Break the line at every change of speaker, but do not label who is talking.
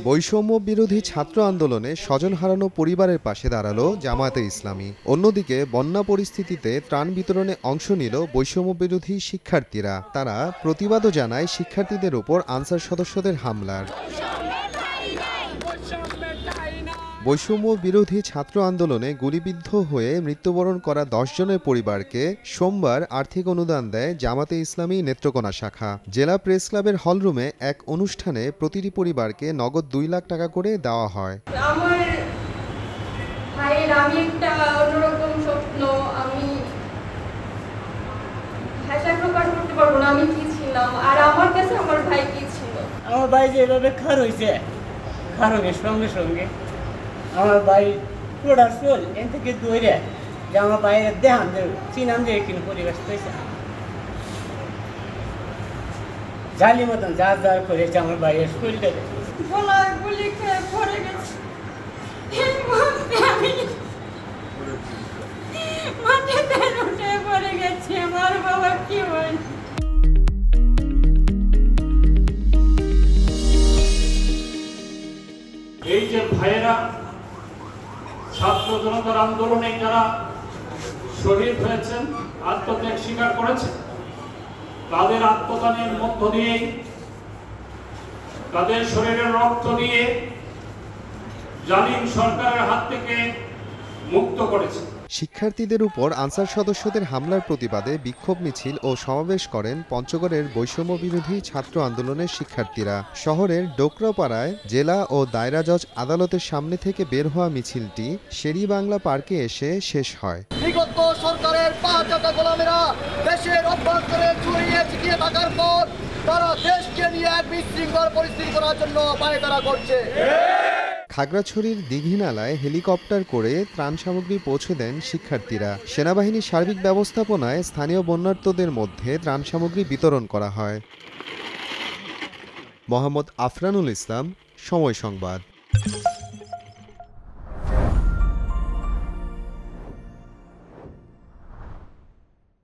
বৈষম্য বিরোধী ছাত্র আন্দোলনে স্বজন হারানো পরিবারের পাশে দাঁড়ালো জামায়াতে ইসলামী। অন্যদিকে বন্যা পরিস্থিতিতে ত্রাণ বিতরণে অংশ নিল বৈষম্য বিরোধী শিক্ষার্থীরা। তারা প্রতিবাদও জানায় শিক্ষার্থীদের উপর আনসার সদস্যদের হামলার। বৈষম্য বিরোধী ছাত্র আন্দোলনে গুলিবিদ্ধ হয়ে মৃত্যুবরণ করা 10 জনের পরিবারকে সোমবার আর্থিক অনুদান দেয় জামাতে ইসলামী নেত্রকোনা শাখা। জেলা প্রেস ক্লাবের হলরুমে এক অনুষ্ঠানে প্রতিটি পরিবারকে নগদ 2 লাখ টাকা করে দেওয়া হয়।
আমার ভাইয়ের আমি একটা অন্যরকম স্বপ্ন, আমি ভাষায় প্রকাশ করতে পারবো না আমি কি ছিলাম, আর আমার কাছে আমার ভাই কি ছিল।
আমার ভাই যেভাবে খার হয়েছে, খারণের সঙ্গে সঙ্গে আমার ভাই পুরোটা চল এন থেকে দৌড়ে যে আমার ভাইয়ের দেহান যে চিনাম যে কিন্তু পরিবেশ পেয়েছে জালি মতন যার যার করেছে আমার ভাইয়ের শরীরটা
গলায় গুলি খেয়ে পড়ে গেছে। এই মুহূর্তে আমি মাটিতে উঠে পড়ে গেছি। আমার বাবা কি হয়।
এই যে ভাইয়েরা ছাত্র জনতার আন্দোলনে যারা শহীদ হয়েছেন, আত্মত্যাগ স্বীকার করেছেন, তাদের আত্মদানের মধ্য দিয়ে, তাদের শরীরের রক্ত দিয়ে জালিম সরকারের হাত থেকে মুক্ত করেছে।
শিক্ষার্থীদের উপর আনসার সদস্যদের হামলার প্রতিবাদে বিক্ষোভ মিছিল ও সমাবেশ করেন পঞ্চগড়ের বৈষম্য বিরোধী ছাত্র আন্দোলনের শিক্ষার্থীরা। শহরের ডোকরাপাড়ায় জেলা ও দায়রা জজ আদালতের সামনে থেকে বের হওয়া মিছিলটি শেরি-বাংলা পার্কে এসে শেষ হয়।
বিগত সরকারের 5 হাজার গোলামেরা দেশের অভ্যন্তরে ছড়িয়ে ছিটিয়ে থাকার পর তারা দেশকে নিয়ে এক বিশৃঙ্খল পরিস্থিতি করার জন্য পায়তারা করছে।
খাগড়াছড়ির দীঘিনালায় হেলিকপ্টার করে ত্রাণ সামগ্রী পৌঁছে দেন শিক্ষার্থীরা। সেনাবাহিনীর সার্বিক ব্যবস্থাপনায় স্থানীয় বন্যার্তদের মধ্যে ত্রাণ সামগ্রী বিতরণ করা হয়। মোহাম্মদ আফরানুল ইসলাম, সময় সংবাদ।